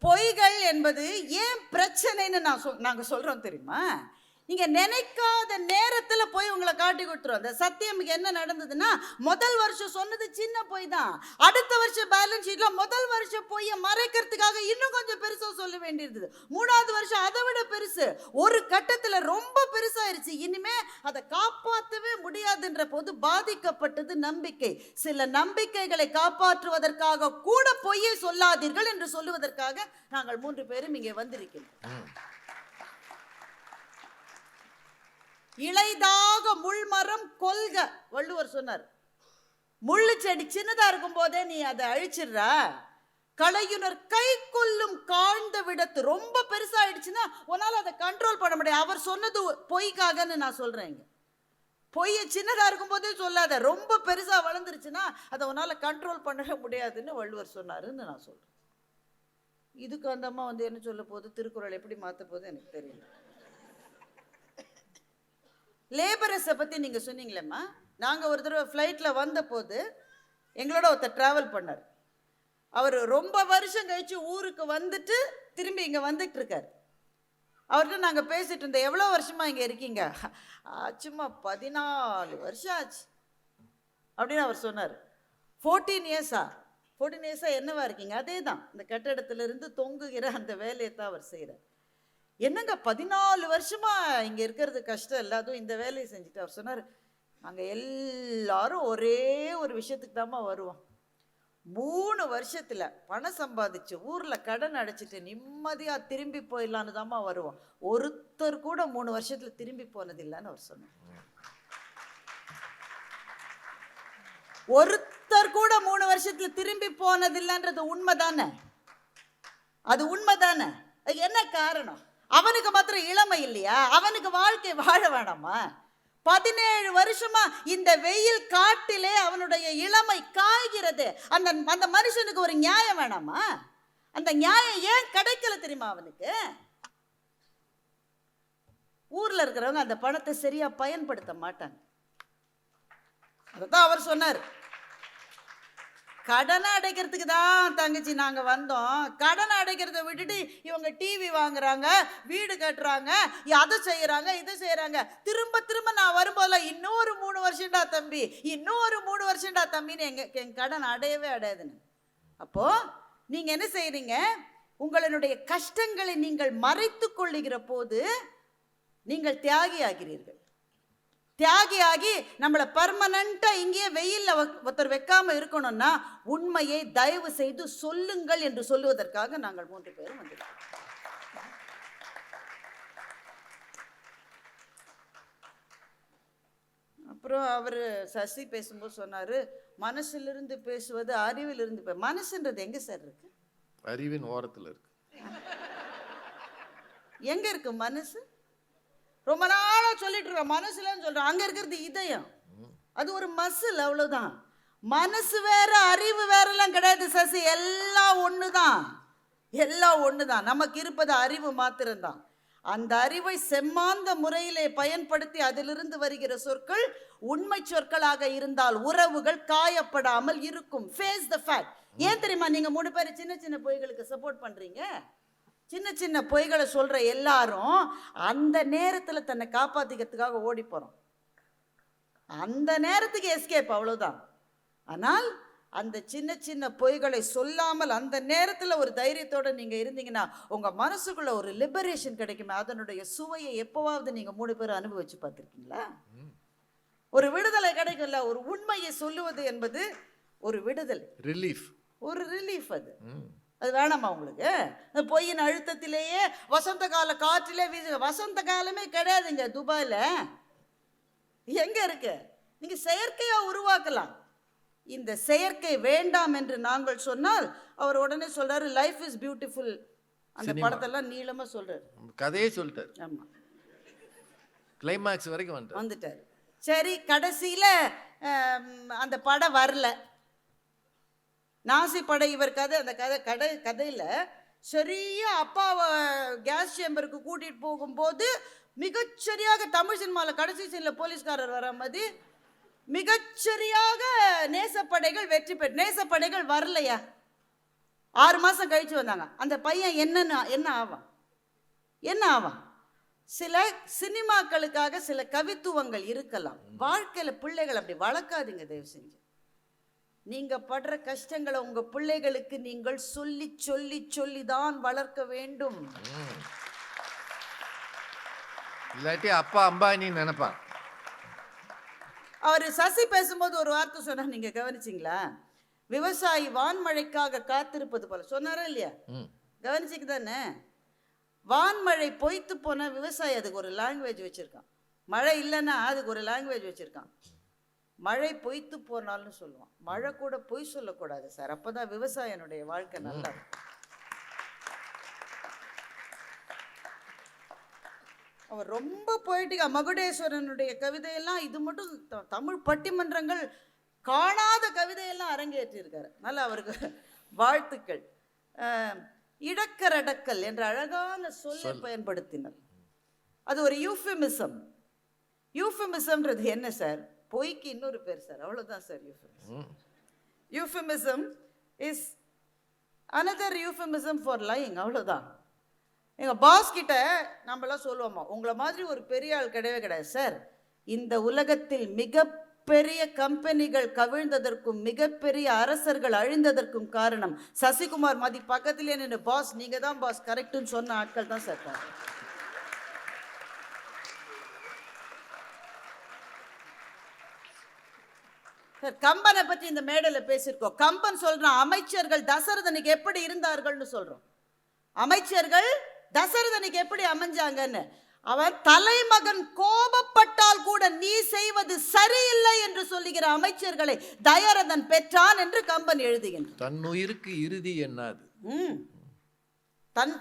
பொய்கள் என்பது ஏன் பிரச்சனைன்னு நாங்கள் சொல்கிறோம் தெரியுமா? நீங்கள் நினைக்காத நேரத்தில் போய் உங்களை காட்டி கொடுத்துரும். அந்த சத்தியமுக்கு என்ன நடந்ததுன்னா, முதல் வருஷம் சொன்னது சின்ன பொய் தான். அடுத்த வருஷம் பேலன்ஸ் ஷீட்டில் முதல் வருஷம் பொய்யை மறைக்கிறதுக்காக இன்னும் கொஞ்சம் பெருசாக சொல்ல வேண்டியிருந்தது. 3வது வருஷம் அதை விட பெருசு. ஒரு கட்டத்தில் ரொம்ப பெருசாயிருச்சு. இனிமே அதை காப்பாற்றவே முடியாதுன்ற போது பாதிக்கப்பட்டது நம்பிக்கை. சில நம்பிக்கைகளை காப்பாற்றுவதற்காக கூட பொய்யை சொல்லாதீர்கள் என்று சொல்லுவதற்காக நாங்கள் 3 பேரும் இங்கே வந்திருக்கிறோம். இளைதாக முள்மரம் கொல்க, வள்ளுவர் சொன்னார். முள்ளு செடி சின்னதா இருக்கும் போதே நீ அதை அழிச்சிடுற. கலையுனர் கை கொல்லும் காழ்ந்த விடத்து, ரொம்ப பெருசாயிடுச்சுன்னா உன்னால அதை கண்ட்ரோல் பண்ண முடியாது. அவர் சொன்னது பொய்க்காகன்னு நான் சொல்றேன். பொய்யை சின்னதா இருக்கும் போதே சொல்லாத, ரொம்ப பெருசா வளர்ந்துருச்சுன்னா அதை உன்னால கண்ட்ரோல் பண்ணவே முடியாதுன்னு வள்ளுவர் சொன்னாருன்னு நான் சொல்றேன். இதுக்கு அந்த அம்மா வந்து என்ன சொல்ல போகுது, திருக்குறள் எப்படி மாற்ற போகுது எனக்கு தெரியல. லேபரஸை பற்றி நீங்கள் சொன்னீங்களேம்மா, நாங்கள் ஒரு தடவை ஃப்ளைட்டில் வந்த போது எங்களோட ஒருத்தர் ட்ராவல் பண்ணார். அவர் ரொம்ப வருஷம் கழித்து ஊருக்கு வந்துட்டு திரும்பி இங்கே வந்துட்டு இருக்கார். அவர்கிட்ட நாங்கள் பேசிகிட்டு இருந்தோம், எவ்வளோ வருஷமாக இங்கே இருக்கீங்க? ஆச்சுமா 14 வருஷம் ஆச்சு அப்படின்னு அவர் சொன்னார். 14 இயர்ஸா? 14 இயர்ஸாக என்னவா இருக்கீங்க? அதே தான், இந்த கட்டடத்திலிருந்து தொங்குகிற அந்த வேலையை தான் அவர் செய்கிறார். என்னங்க 14 வருஷமா இங்கே இருக்கிறது கஷ்டம் இல்லை, அதுவும் இந்த வேலையை செஞ்சுட்டு. அவர் சொன்னார், நாங்கள் எல்லாரும் ஒரே ஒரு விஷயத்துக்கு தாம்மா வருவோம். 3 வருஷத்தில் பணம் சம்பாதிச்சு ஊரில் கடன் அடைச்சிட்டு நிம்மதியாக திரும்பி போயிடலான்னு தாம்மா வருவோம். ஒருத்தர் கூட 3 வருஷத்தில் திரும்பி போனதில்லைன்னு அவர் சொன்னார். ஒருத்தர் கூட 3 வருஷத்தில் திரும்பி போனதில்லைன்றது உண்மை தானே? அது உண்மை தானே? என்ன காரணம்? அவனுக்கு மாத்திரம் இளமை இல்லையா? அவனுக்கு வாழ்க்கை வாழ வேணாமா? 17 வருஷமா இந்த வெயில் காட்டிலே அவனுடைய இளமை காய்கிறது. அந்த மனுஷனுக்கு ஒரு நியாயம் வேணாமா? அந்த நியாயம் ஏன் கிடைக்கல தெரியுமா அவனுக்கு? ஊர்ல இருக்கிறவங்க அந்த பணத்தை சரியா பயன்படுத்த மாட்டாங்க. அதான் அவர் சொன்னார், கடனை அடைக்கிறதுக்கு தான் தங்கச்சி நாங்கள் வந்தோம். கடனை அடைக்கிறத விட்டுட்டு இவங்க டிவி வாங்குறாங்க, வீடு கட்டுறாங்க, அதை செய்கிறாங்க, இதை செய்கிறாங்க. திரும்ப திரும்ப நான் வரும்போதெல்லாம் இன்னொரு 3 வருஷம்டா தம்பி, இன்னொரு 3 வருஷம்டா தம்பின்னு எங்கள் கடன் அடையவே அடையாதுன்னு. அப்போது நீங்கள் என்ன செய்கிறீங்க? உங்களுடைய கஷ்டங்களை நீங்கள் மறைத்து கொள்ளுகிற போது நீங்கள் தியாகி ஆகிறீர்கள். தியாகியாகி நம்மளை பர்மனண்டாக இங்கேயே வெயிலில் ஒருத்தர் வைக்காமல் இருக்கணும்னா உண்மையை தயவு செய்து சொல்லுங்கள் என்று சொல்லுவதற்காக நாங்கள் 3 பேரும் வந்திருக்கோம். அப்புறம் அவர் சசி பேசும்போது சொன்னார், மனசிலிருந்து பேசுவது அறிவிலிருந்து மனசுன்றது எங்கே சார் இருக்கு? அறிவின் ஓரத்தில் இருக்கு. எங்க இருக்கு மனசு? ரொம்ப நாளா சொல்லிட்டு இருக்க மனசுலன்னு சொல்றோம். அங்க இருக்கிறது இதயம். அது ஒரு மசில், அவ்வளவுதான். மனசு வேற அறிவு வேறெல்லாம் கிடையாது சசி. எல்லாம் ஒண்ணுதான், எல்லாம் ஒண்ணுதான். நமக்கு இருப்பது அறிவு மாத்திரம்தான். அந்த அறிவை செம்மாந்த முறையிலே பயன்படுத்தி அதிலிருந்து வருகிற சொற்கள் உண்மை சொற்களாக இருந்தால் உறவுகள் காயப்படாமல் இருக்கும். Face the fact. ஏன் தெரியுமா நீங்க 3 பேர் சின்ன சின்ன பொய்களுக்கு சப்போர்ட் பண்றீங்க? சின்ன சின்ன பொய்களை சொல்ற எல்லாரும் அந்த நேரத்துல தன்னை காப்பாத்திக்கிறதுக்காக ஓடி போறோம். அந்த நேரத்துக்கு எஸ்கேப், அவ்வளவுதான். ஆனால் அந்த சின்ன சின்ன பொய்களை சொல்லாமல் அந்த நேரத்தில் ஒரு தைரியத்தோடு நீங்கள் இருந்தீங்கன்னா உங்கள் மனசுக்குள்ள ஒரு லிபரேஷன் கிடைக்குமே. அதனுடைய சுவையை எப்போவாவது நீங்கள் 3 பேர் அனுபவிச்சு பார்த்துருக்கீங்களா? ஒரு விடுதலை கிடைக்கும்ல. ஒரு உண்மையை சொல்லுவது என்பது ஒரு விடுதலை, ரிலீஃப், ஒரு ரிலீஃப். அது வேணாமா உங்களுக்கு? பொய்யின் அழுத்தத்திலேயே வசந்த கால காற்றிலே வீசு. வசந்த காலமே கிடையாதுங்க துபாயில். எங்க இருக்கு? நீங்க செயற்கையா உருவாக்கலாம். இந்த செயற்கை வேண்டாம் என்று நாங்கள் சொன்னால் அவர் உடனே சொல்றாரு லைஃப் இஸ் பியூட்டிஃபுல். அந்த படத்தெல்லாம் நீளமா சொல்றாரு, கதையே சொல்லிட்டாரு. ஆமா, கிளைமாக்ஸ் வரைக்கும் வந்துட்டார். சரி, கடைசியில அந்த படம் வரல. நாசி படை இவர் கதை. அந்த கதையில சரியா அப்பாவை கேஸ் சேம்பருக்கு கூட்டிட்டு போகும்போது மிகச்சரியாக தமிழ் சினிமாவில் கடைசி சீனில் போலீஸ்காரர் வர மாதிரி மிகச்சரியாக நேசப்படைகள் வெற்றி பெற்று. நேசப்படைகள் வரலையா? 6 மாதம் கழிச்சு வந்தாங்க. அந்த பையன் என்ன ஆவான்? சில சினிமாக்களுக்காக சில கவித்துவங்கள் இருக்கலாம். வாழ்க்கையில் பிள்ளைகள் அப்படி வளர்க்காதீங்க தயவு செஞ்சு. நீங்க படுற கஷ்டங்களை உங்க பிள்ளைகளுக்கு நீங்கள் சொல்லி சொல்லி சொல்லிதான் வளர்க்க வேண்டும். இல்லாட்டி அப்பா அம்பானி நினைப்பான். அவர் சசி பேசும்போது ஒரு வார்த்தை சொன்னா, நீங்க கவனிச்சிங்களா? விவசாயி வான்மழைக்காக காத்திருப்பது போல சொன்னாரா இல்லையா? கவனிச்சிக்கு தானே? வான்மழை பொய்த்து போன விவசாயி அதுக்கு ஒரு லாங்குவேஜ் வச்சிருக்கான். மழை இல்லைன்னா அதுக்கு ஒரு லாங்குவேஜ் வச்சிருக்கான். மழை பொய்த்து போனால்னு சொல்லுவான். மழை கூட பொய் சொல்லக்கூடாது சார். அப்பதான் விவசாயனுடைய வாழ்க்கை நல்லா இருக்கும். அவர் ரொம்ப போயிட்டிக்கா. மகுடேஸ்வரனுடைய கவிதையெல்லாம் இது மட்டும் தமிழ் பட்டிமன்றங்கள் காணாத கவிதையெல்லாம் அரங்கேற்றியிருக்காரு. நல்லா அவருக்கு வாழ்த்துக்கள். இடக்கரடக்கல் என்ற அழகான சொல்லை பயன்படுத்தினார். அது ஒரு யூஃபிமிசம். யூஃபிமிசம்ன்றது என்ன சார்? பொய்க்கு இன்னொரு பேர் சார், அவ்வளோதான் sir யூஃபிமிசம். யூஃபிமிசம் is another யூஃபிமிசம் for lying, அவ்வளோதான். எங்கள் பாஸ் கிட்ட நம்மளாம் சொல்லுவோமா, உங்களை மாதிரி ஒரு பெரிய ஆள் கிடையவே கிடையாது சார். இந்த உலகத்தில் மிகப்பெரிய கம்பெனிகள் கவிழ்ந்ததற்கும் மிகப்பெரிய அரசர்கள் அழிந்ததற்கும் காரணம் சசிகுமார் மாதிரி பக்கத்திலே நின்று பாஸ் நீங்க தான் பாஸ் கரெக்டுன்னு சொன்ன ஆட்கள் தான் சார். சார் கம்பனை பற்றி இந்த மேடையில் பேசியிருக்கோம். கம்பன் சொல்றான் அமைச்சர்கள் தசரதனுக்கு எப்படி இருந்தார்கள்னு சொல்றோம். அமைச்சர்கள் தசரதனுக்கு எப்படி அமைஞ்சாங்கன்னு. அவன் தலைமகன் கோபப்பட்டால் கூட நீ செய்வது சரியில்லை என்று சொல்லுகிற அமைச்சர்களை தயரதன் பெற்றான் என்று கம்பன் எழுதுகின்றான். தன் உயிருக்கு இறுதி என்னது? தன்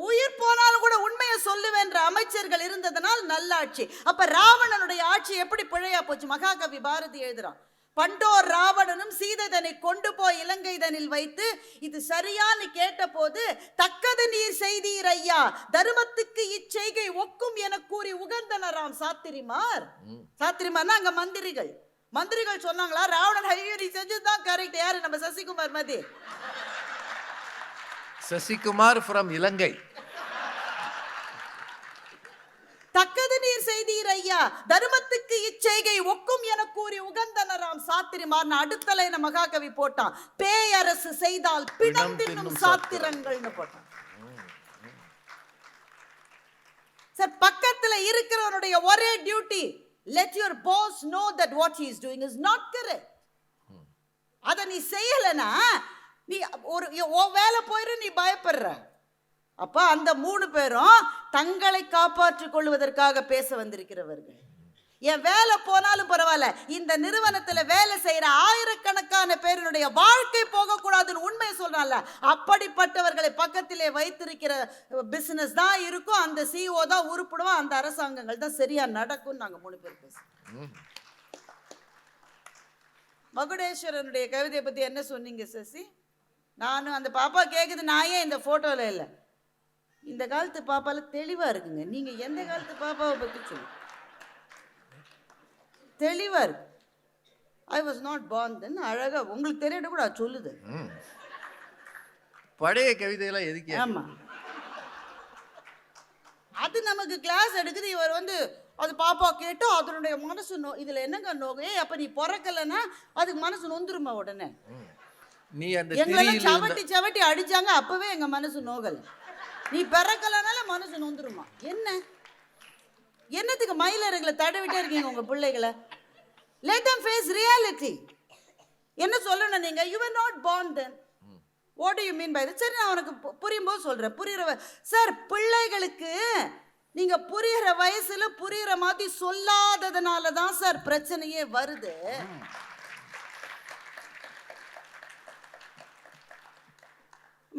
உயிர் போனாலும் கூட உண்மையை சொல்லுவேன்ற அமைச்சர்கள் இருந்ததனால் நல்லாட்சி. அப்ப ராவணனுடைய ஆட்சி எப்படி பிழையா போச்சு? மகாகவி பாரதி எழுதுறான், பண்டோர் ராவணனும் சீதனை கொண்டு போய் இலங்கைதனில் வைத்து இது சரியான்னு கேட்ட போது தக்கது நீர் செய்தீர் ஐயா, தர்மத்துக்கு இச்செய்கை ஒக்கும் என கூறி உகந்தனராம் சாத்திரிமார். சாத்திரிமார்னா அங்க மந்திரிகள் சொன்னாங்களா ராவணன் ஐயோ நீ செஞ்சதுதான் கரெக்ட். யாரு? நம்ம சசிகுமார் மதி. சசிகுமார் ஃப்ரம் இலங்கை. தக்கது நீர் செய்தீர் ஐயா, தர்மத்துக்கு இச்செய்கை ஒக்கும் என கூறி உகந்தனராம் சாத்திரிமார். அடுத்தலைன மகாகவி போட்டான், பேயரசு செய்தால் பிணம் தின்னும் சாத்திரங்கள்னு போட்டான். சார் பக்கத்துல இருக்கிறவனுடைய ஒரே duty, let your boss know that what he is doing is not correct. அத நீ செய்யலனா நீ ஒரு வேலை போயிரு, நீ பயப்படுற. அப்ப அந்த 3 பேரும் தங்களை காப்பாற்றிக் கொள்வதற்காக பேச வந்திருக்கிறவர்கள். என் வேலை போனாலும் பரவாயில்ல, இந்த நிறுவனத்துல வேலை செய்யற ஆயிரக்கணக்கான பேருடைய வாழ்க்கை போகக்கூடாதுன்னு உண்மையை சொல்றான்ல, அப்படிப்பட்டவர்களை பக்கத்திலே வைத்திருக்கிற பிசினஸ் தான் இருக்கும். அந்த சிஓ தான் உருப்பிடுவான். அந்த அரசாங்கங்கள் தான் சரியா நடக்கும். நாங்க 3 பேர் பேசுறோம். மகுடேஸ்வரனுடைய கவிதையை பத்தி என்ன சொன்னீங்க சசி? நானும் அந்த பாப்பா கேக்குது, நான் ஏன் இந்த போட்டோல இல்லை? இந்த காலத்து பாப்பால தெளிவா இருக்குங்க. நீங்க எந்த காலத்து பாப்பாவை பத்தி சொல்லுங்க. தெளிவா இருக்கு. ஐ வாஸ் நாட் பார்ன் தென். அழகா உங்களுக்கு தெரியட கூட அது சொல்லுது. பழைய கவிதையெல்லாம் எதுக்கு? ஆமா, அது நமக்கு கிளாஸ் எடுக்குது. இவர் வந்து அது பாப்பா கேட்டு அதனுடைய மனசு இதுல என்னங்க நோகு? அப்ப நீ பிறக்கலன்னா அதுக்கு மனசு நொந்துருமா உடனே? நீ அந்த எங்களெல்லாம் சவட்டி சவட்டி அடிச்சாங்க, அப்பவே எங்க மனசு நோகல. நீ பிறக்கலனால மனசு நொந்துருமா? என்னத்துக்கு மயிலறைகளை தடவிட்டே இருக்கீங்க உங்க பிள்ளைகளை? let them face reality. என்ன சொல்லணும் நீங்க? you were not born then. what do you mean by that? சரி, நான் உனக்கு புரியும் போது சொல்றேன். புரியுற சார், பிள்ளைகளுக்கு நீங்க புரியுற வயசுல புரியுற மாதிரி சொல்லாததுனால தான் சார் பிரச்சனையே வருது.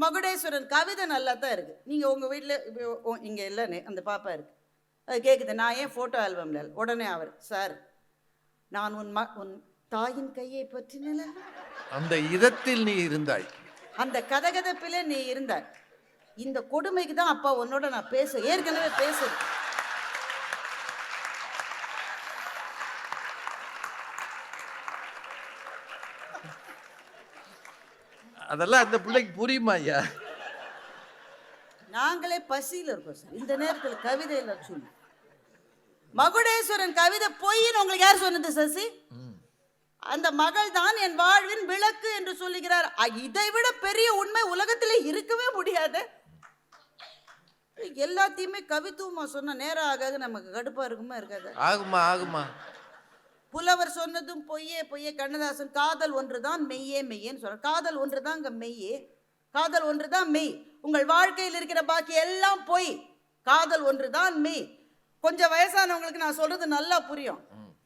மகுடேஸ்வரன் கவிதை நல்லா தான் இருக்கு. நீங்க உங்க வீட்டில் இங்க இல்லைன்னு அந்த பாப்பா இருக்கு, அது கேட்குது, நான் ஏன் ஃபோட்டோ ஆல்பம்ல? உடனே அவர், சார் நான் உன் தாயின் கையை பற்றின அந்த இதத்தில் நீ இருந்தாய், அந்த கதகதப்பிலே நீ இருந்தாய். இந்த கொடுமைக்கு தான் அப்பா உன்னோட நான் ஏற்கனவே பேசுறேன். அதெல்லாம் அந்த பிள்ளைக்கு புரியுமா ஐயா? நாங்களே பசியில் இருக்கோம் சார் இந்த நேரத்தில். கவிதையில் சொல்லு, மகுடேஸ்வரன் கவிதை பொய்ன்னு உங்களுக்கு யார் சொன்னது சசி? அந்த மகள் தான் என் வாழ்வின் விளக்கு என்று சொல்லுகிறார். இதை விட பெரிய உண்மை உலகத்திலே இருக்கவே முடியாது. எல்லாத்தையுமே கவித்துவமா சொன்ன நேரம் ஆகாது, நமக்கு கடுப்பா இருக்குமா இருக்காது? ஆகுமா. புலவர் சொன்னதும் பொய்யே பொய்யே. கண்ணதாசன் காதல் ஒன்றுதான் மெய்யே மெய்யேன்னு சொல்ற. காதல் ஒன்றுதான் இங்க மெய்யே, காதல் ஒன்றுதான் மெய். உங்கள் வாழ்க்கையில் இருக்கிற பாக்கி எல்லாம் பொய், காதல் ஒன்றுதான் மெய். கொஞ்சம் வயசானவங்களுக்கு நான் சொல்றது நல்லா புரியும்.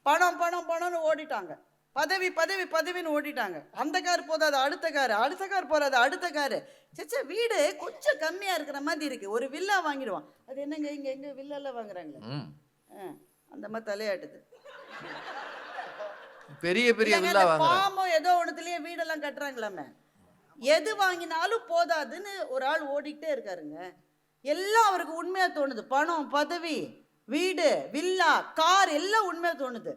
பணம் பணம் பணம்னு ஓடிட்டாங்க, பதவி பதவி பதவின்னு ஓடிட்டாங்க. அந்த கார் போதாது அடுத்த காரு, அடுத்த கார் போறாது அடுத்த காரு. சச்சா, வீடு கொஞ்சம் கம்மியா இருக்கிற மாதிரி இருக்கு, ஒரு வில்லா வாங்கிடுவான். அது என்னங்க இங்க எங்க வில்லால வாங்குறாங்களே, அந்த மாதிரி தலையாட்டுது. பெரிய பெரிய வில்லா பாமோ ஏதோ ஒண்ணுலயே வீடெல்லாம் கட்டுறாங்களாமே. எது வாங்கினாலும் போதாதுன்னு ஒரு ஆள் ஓடிக்கிட்டே இருக்காருங்க. எல்லாம் அவருக்கு உண்மையா தோணுது. பணம் பதவி வீடு வில்லா கார் எல்லாம் உண்மையா தோணுது.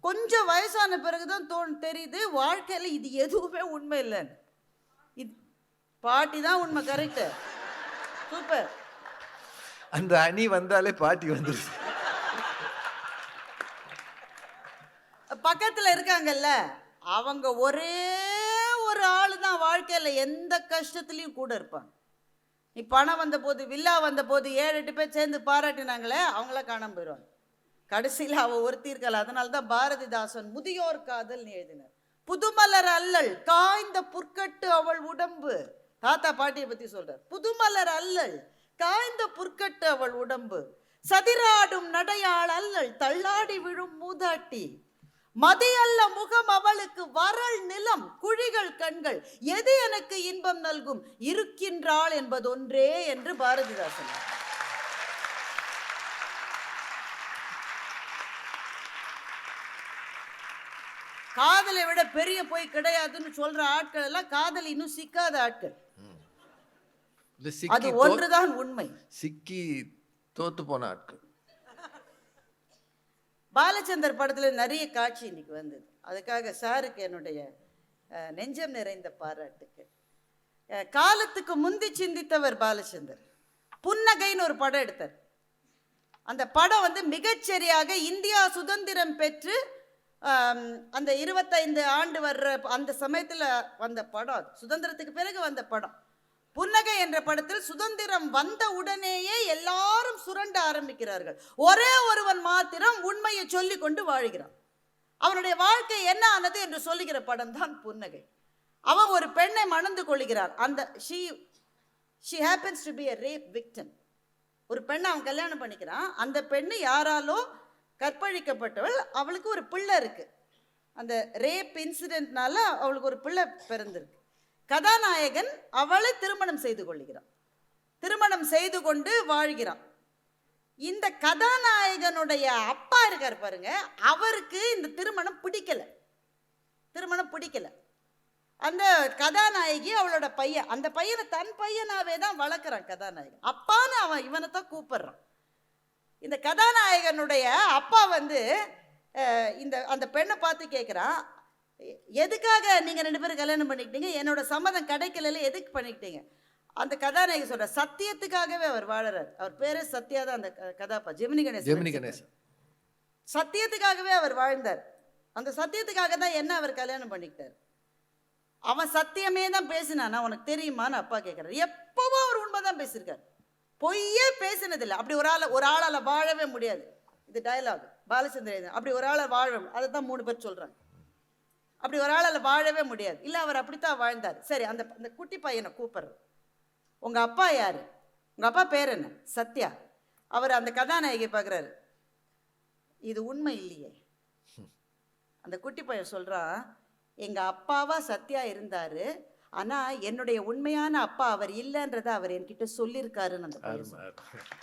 கொஞ்சம் வயசான பிறகுதான் தெரியுது வாழ்க்கையில இது எதுவுமே உண்மை இல்லைன்னு. இது பாட்டி தான் உண்மை. Correct, super. அந்த அணி வந்தாலே பாட்டி வந்துருச்சு. பக்கத்துல இருக்காங்கல்ல, அவங்க ஒரே ஒரு ஆளு தான் வாழ்க்கையில எந்த கஷ்டத்துலயும் கூட இருப்பாங்க. நீ பணம் வந்த போது வில்லா வந்த போது 7-8 பேர் சேர்ந்து பாராட்டினாங்களே, அவங்கள காணாம போயிடுவாங்க. கடைசியில் அவ ஒருத்தி இருக்கல. அதனால்தான் பாரதிதாசன் முதியோர் காதல் எழுதினார். புதுமலர் அல்லல் காய்ந்த புற்கட்டு அவள் உடம்பு. தாத்தா பாட்டியை பத்தி சொல்றார். புதுமலர் அல்லல் காய்ந்த புற்கட்டு அவள் உடம்பு, சதிராடும் நடையாள் அல்லல் தள்ளாடி விழும் மூதாட்டி, மதியல்ல முகம் அவளுக்கு வரல் நிலம் குழிகள் கண்கள், எது எனக்கு இன்பம் நல்கும் இருக்கின்றாள் என்பதொன்றே என்று பாரதிதாசன். காதலை விட பெரிய போய் கிடையாதுன்னு சொல்ற ஆட்கள் எல்லாம் காதல் இன்னும் சிக்காத ஆட்கள். அது ஒன்றுதான் உண்மை. சிக்கி தோத்து போன ஆட்கள். பாலச்சந்தர் படத்துல நிறைய காட்சி இன்னைக்கு வந்தது. அதுக்காக சாருக்கு என்னுடைய நெஞ்சம் நிறைந்த பாராட்டுக்கு. காலத்துக்கு முந்தி சிந்தித்தவர் பாலச்சந்தர். புன்னகைன்னு ஒரு படம் எடுத்தார். அந்த படம் வந்து மிகச்சரியாக இந்தியா சுதந்திரம் பெற்று அந்த 25 ஆண்டு வர்ற அந்த சமயத்தில் வந்த படம். சுதந்திரத்துக்கு பிறகு வந்த படம். புன்னகை என்ற படத்தில் சுதந்திரம் வந்த உடனேயே எல்லாரும் சுரண்ட ஆரம்பிக்கிறார்கள். ஒரே ஒருவன் மாத்திரம் உண்மையை சொல்லி கொண்டு வாழ்கிறான். அவனுடைய வாழ்க்கை என்ன ஆனது என்று சொல்லுகிற படம் தான் புன்னகை. அவன் ஒரு பெண்ணை மணந்து கொள்கிறான். அந்த she happens to be a rape victim. ஒரு பெண்ணை அவன் கல்யாணம் பண்ணிக்கிறான். அந்த பெண்ணு யாராலோ கற்பழிக்கப்பட்டவள், அவளுக்கு ஒரு பிள்ளை இருக்கு. அந்த ரேப் இன்சிடென்ட்னால அவளுக்கு ஒரு பிள்ளை பிறந்திருக்கு. கதாநாயகன் அவளை திருமணம் செய்து கொள்கிறான். திருமணம் செய்து கொண்டு வாழ்கிறான். இந்த கதாநாயகனுடைய அப்பா இருக்கார் பாருங்க, அவருக்கு இந்த திருமணம் பிடிக்கல. அந்த கதாநாயகி அவளோட பையன், அந்த பையனை தன் பையனாவே தான் வளர்க்குறான் கதாநாயகன். அப்பான்னு அவன் இவனை தான் கூப்பிடுறான். இந்த கதாநாயகனுடைய அப்பா வந்து அந்த பெண்ணை பார்த்து கேட்குறான், எதுக்காக நீங்கள் 2 பேரும் கல்யாணம் பண்ணிக்கிட்டீங்க? என்னோட சம்மதம் கிடைக்கல, எதுக்கு பண்ணிக்கிட்டீங்க? அந்த கதாநாயகி சொல்ற, சத்தியத்துக்காகவே அவர் வாழறார். அவர் பேரே சத்யா தான். அந்த கதாப்பா ஜெமினி கணேசன். சத்தியத்துக்காகவே அவர் வாழ்ந்தார். அந்த சத்தியத்துக்காக தான் என்ன அவர் கல்யாணம் பண்ணிக்கிட்டார். அவன் சத்தியமே தான் பேசினானா உனக்கு தெரியுமான்னு அப்பா கேட்கிறார். எப்பவும் அவர் உண்மைதான் பேசியிருக்கார், பொய்யே பேசினதில்லை. அப்படி ஒரு ஆளால் வாழவே முடியாது. இது டயலாக் பாலச்சந்திரன். அப்படி ஒரு ஆளை வாழ, அதை தான் 3 பேர் சொல்றாங்க. அப்படி ஒரு ஆளால் வாழவே முடியாது. இல்லை, அவர் அப்படித்தான் வாழ்ந்தார். சரி, அந்த குட்டி பையனை கூப்பிடுற, உங்க அப்பா யாரு? உங்க அப்பா பேர் என்ன? சத்யா. அவர் அந்த கதாநாயகி பார்க்குறாரு, இது உண்மை இல்லையே. அந்த குட்டி பையன் சொல்றான், எங்க அப்பாவா சத்யா இருந்தாரு, ஆனா என்னுடைய உண்மையான அப்பா அவர் இல்லைன்றத அவர் என்கிட்ட சொல்லியிருக்காருன்னு அந்த பையன்.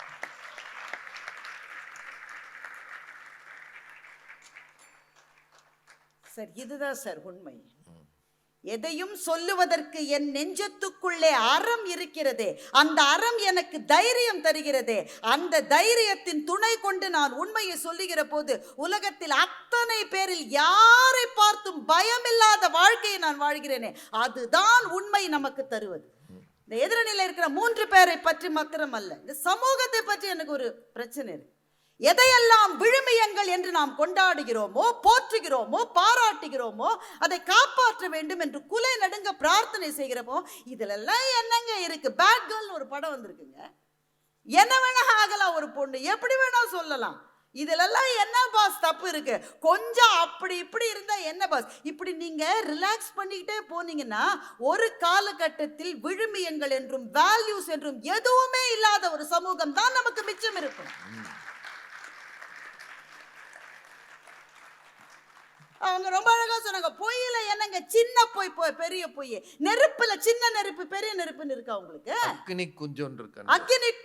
சார், இதுதான் சார் உண்மை. எதையும் சொல்லுவதற்கு என் நெஞ்சத்துக்குள்ளே அறம் இருக்கிறதே, அந்த அறம் எனக்கு தைரியம் தருகிறதே. அந்த தைரியத்தின் துணை கொண்டு நான் உண்மையை சொல்லுகிற போது உலகத்தில் அத்தனை பேரில் யாரை பார்த்தும் பயமில்லாத வாழ்க்கையை நான் வாழ்கிறேனே, அதுதான் உண்மை நமக்கு தருவது. இந்த எதிரணியில் இருக்கிற 3 பேரை பற்றி மாத்திரம் அல்ல, இந்த சமூகத்தை பற்றி எனக்கு ஒரு பிரச்சனை இருக்கு. எதையெல்லாம் விழுமியங்கள் என்று நாம் கொண்டாடுகிறோமோ, போற்றுகிறோமோ, பாராட்டுகிறோமோ, அதை காப்பாற்ற வேண்டும் என்று குலை நடுங்க பிரார்த்தனை செய்கிறப்போ, இதுலெல்லாம் என்னங்க இருக்கு? பேட் கேர்ள்னு ஒரு படம் வந்திருக்குங்க. என்ன வேணா ஆகலாம், ஒரு பொண்ணு எப்படி வேணா சொல்லலாம். இதுலெல்லாம் என்ன பாஸ் தப்பு இருக்கு? கொஞ்சம் அப்படி இப்படி இருந்தா என்ன பாஸ்? இப்படி நீங்க ரிலாக்ஸ் பண்ணிக்கிட்டே போனீங்கன்னா ஒரு காலகட்டத்தில் விழுமியங்கள் என்றும் வேல்யூஸ் என்றும் எதுவுமே இல்லாத ஒரு சமூகம் தான் நமக்கு மிச்சம் இருக்கும். அவங்க ரொம்ப அழகா சொன்னாங்க, பொய்யில என்னங்க சின்ன பொய் பெரிய பொய், நெருப்புல சின்ன நெருப்பு பெரிய நெருப்புன்னு இருக்கா உங்களுக்கு? அக்கினி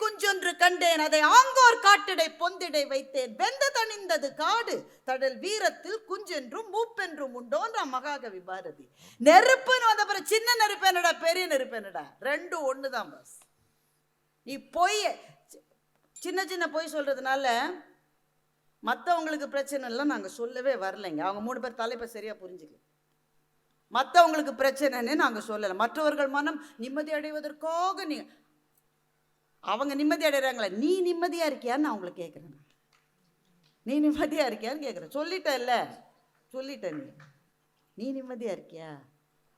குஞ்சொன்று கண்டேன், அதை ஆங்கோர் காட்டிடை பொந்திடை வைத்தேன், வெந்த தணிந்தது காடு தடல் வீரத்தில் குஞ்சென்றும் மூப்பென்றும் உண்டோன்ற மகாகவி பாரதி. நெருப்புன்னு வந்த பிறகு சின்ன நெருப்பு என்னடா பெரிய நெருப்பு என்னடா, ரெண்டும் ஒண்ணுதான் பாஸ். நீ பொய் சின்ன சின்ன பொய் சொல்றதுனால மற்றவங்களுக்கு பிரச்சனை இல்லை, நாங்கள் சொல்லவே வரலைங்க. அவங்க 3 பேர் தலைப்பை சரியாக புரிஞ்சுக்கல. மற்றவங்களுக்கு பிரச்சனைன்னு நாங்கள் சொல்லலை. மற்றவர்கள் மனம் நிம்மதி அடைவதற்காக அவங்க நிம்மதி அடைகிறாங்களே, நீ நிம்மதியாக இருக்கியான்னு நான் அவங்களை கேட்குறேன். நீ நிம்மதியாக இருக்கியான்னு கேட்குறேன். சொல்லிட்டேன் நீ நிம்மதியாக இருக்கியா?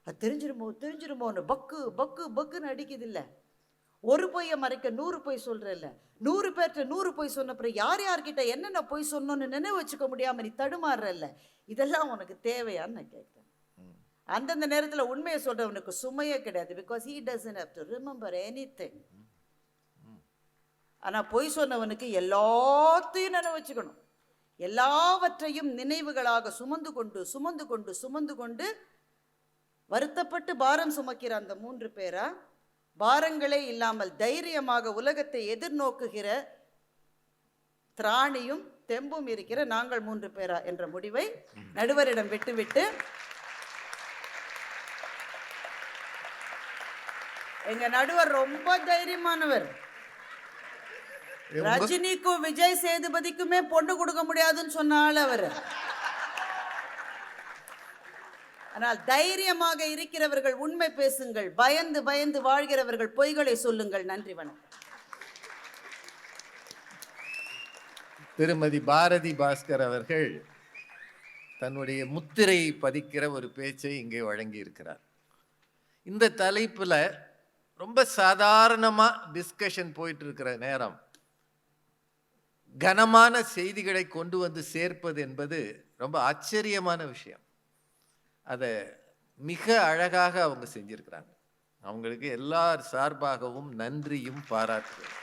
அது தெரிஞ்சிருமோன்னு பக்குன்னு அடிக்குது. இல்லை, ஒரு பொய்யை மறைக்க 100 பொய் சொல்கிறல்ல, 100 பேர்கிட்ட 100 பொய் சொன்ன பிறகு யார்கிட்ட என்னென்ன பொய் சொன்னோன்னு நினைவு வச்சுக்க முடியாம நீ தடுமாறுறல்ல, இதெல்லாம் உனக்கு தேவையான்னு நான் கேட்குறேன். அந்தந்த நேரத்தில் உண்மையை சொல்றவனுக்கு சுமையே கிடையாது. Because he doesn't have to remember anything. ஆனால் பொய் சொன்னவனுக்கு எல்லாத்தையும் நினைவு வச்சுக்கணும். எல்லாவற்றையும் நினைவுகளாக சுமந்து கொண்டு வருத்தப்பட்டு பாரம் சுமக்கிற அந்த 3 பேரா, பாரங்களே இல்லாமல் தைரியமாக உலகத்தை எதிர்நோக்குகிற திராணியும் தெம்பும் இருக்கிற நாங்கள் 3 பேரா என்ற முடிவை நடுவரிடம் விட்டுவிட்டு, எங்க நடுவர் ரொம்ப தைரியமானவர். ரஜினிக்கும் விஜய் சேதுபதிக்குமே பொண்ணு கொடுக்க முடியாதுன்னு சொன்னால அவர். ஆனால் தைரியமாக இருக்கிறவர்கள் உண்மை பேசுங்கள், பயந்து வாழ்கிறவர்கள் பொய்களை சொல்லுங்கள். நன்றி, வணக்கம். திருமதி பாரதி பாஸ்கர் அவர்கள் தன்னுடைய முத்திரையை பதிக்கிற ஒரு பேச்சை இங்கே வழங்கி இருக்கிறார். இந்த தலைப்புல ரொம்ப சாதாரணமா டிஸ்கஷன் போயிட்டு இருக்கிற நேரம், கனமான செய்திகளை கொண்டு வந்து சேர்ப்பது என்பது ரொம்ப ஆச்சரியமான விஷயம். அதை மிக அழகாக அவங்க செஞ்சிருக்கிறாங்க. அவங்களுக்கு எல்லார் சார்பாகவும் நன்றியும் பாராட்டுகிறேன்.